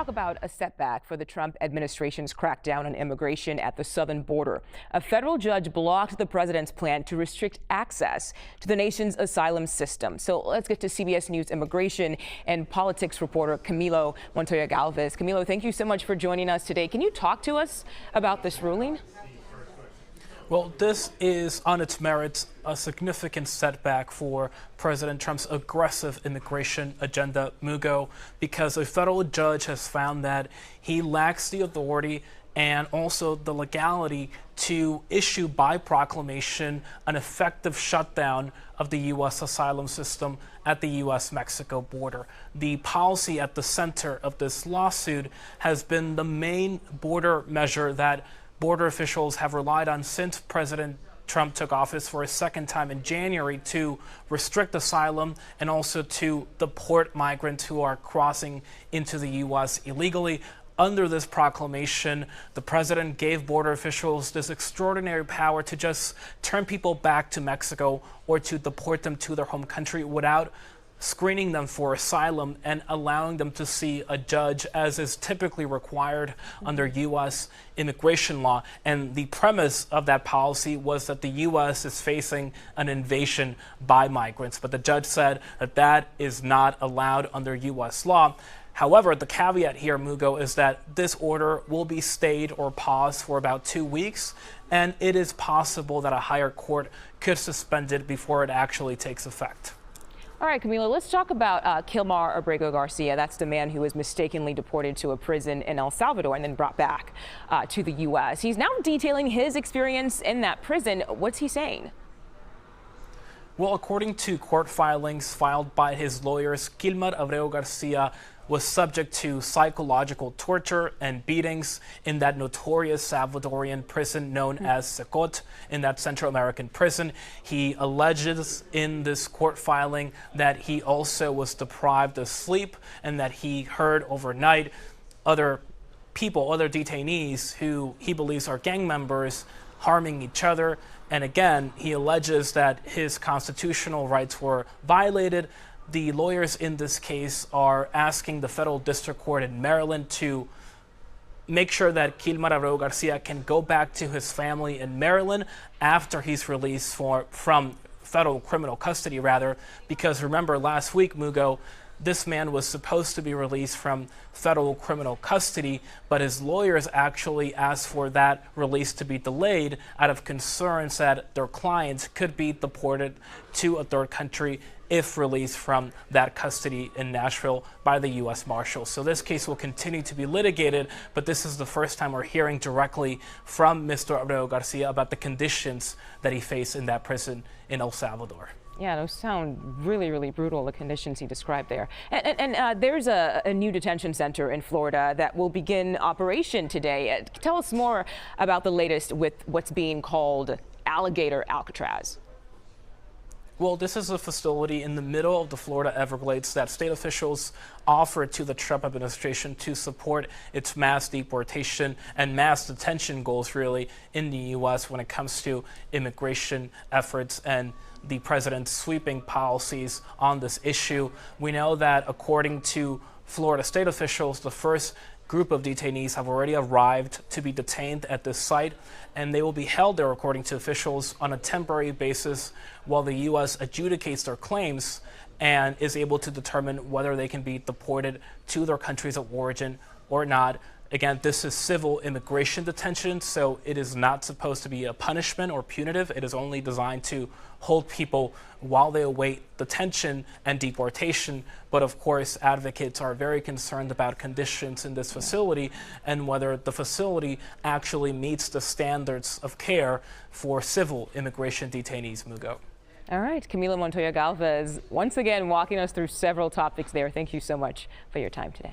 talk about a setback for the Trump administration's crackdown on immigration at the southern border. A federal judge blocked the president's plan to restrict access to the nation's asylum system. So let's get to CBS News immigration and politics reporter Camilo Montoya-Galvez. Camilo, thank you so much for joining us today. Can you talk to us about this ruling? Well, this is, on its merits, a significant setback for President Trump's aggressive immigration agenda, Mugo, because a federal judge has found that he lacks the authority and also the legality to issue by proclamation an effective shutdown of the U.S. asylum system at the U.S.-Mexico border. The policy at the center of this lawsuit has been the main border measure that border officials have relied on since President Trump took office for a second time in January to restrict asylum and also to deport migrants who are crossing into the U.S. illegally. Under this proclamation, the president gave border officials this extraordinary power to just turn people back to Mexico or to deport them to their home country without screening them for asylum and allowing them to see a judge, as is typically required under U.S. immigration law. And the premise of that policy was that the U.S. is facing an invasion by migrants. But the judge said that that is not allowed under U.S. law. However, the caveat here, Mugo, is that this order will be stayed or paused for about 2 weeks, and it is possible that a higher court could suspend it before it actually takes effect. All right, Camilo, let's talk about Kilmar Abrego Garcia. That's the man who was mistakenly deported to a prison in El Salvador and then brought back to the U.S. He's now detailing his experience in that prison. What's he saying? Well, according to court filings filed by his lawyers, Kilmar Abrego Garcia was subject to psychological torture and beatings in that notorious Salvadorian prison known as Secot, in that Central American prison. He alleges in this court filing that he also was deprived of sleep and that he heard overnight other people, other detainees who he believes are gang members, harming each other. And again, he alleges that his constitutional rights were violated. The lawyers in this case are asking the federal district court in Maryland to make sure that Kilmar Abrego Garcia can go back to his family in Maryland after he's released from federal criminal custody, because remember last week, Mugo, this man was supposed to be released from federal criminal custody, but his lawyers actually asked for that release to be delayed out of concerns that their clients could be deported to a third country if released from that custody in Nashville by the U.S. Marshals. So this case will continue to be litigated, but this is the first time we're hearing directly from Mr. Abrego Garcia about the conditions that he faced in that prison in El Salvador. Yeah, those sound really, really brutal, the conditions he described there. And there's a new detention center in Florida that will begin operation today. Tell us more about the latest with what's being called Alligator Alcatraz. Well, this is a facility in the middle of the Florida Everglades that state officials offered to the Trump administration to support its mass deportation and mass detention goals, really, in the U.S. when it comes to immigration efforts and the president's sweeping policies on this issue. We know that according to Florida state officials, the first group of detainees have already arrived to be detained at this site, and they will be held there, according to officials, on a temporary basis while the U.S. adjudicates their claims and is able to determine whether they can be deported to their countries of origin or not. Again, this is civil immigration detention, so it is not supposed to be a punishment or punitive. It is only designed to hold people while they await detention and deportation. But of course, advocates are very concerned about conditions in this facility and whether the facility actually meets the standards of care for civil immigration detainees, Mugo. All right, Camilo Montoya-Galvez, once again walking us through several topics there. Thank you so much for your time today.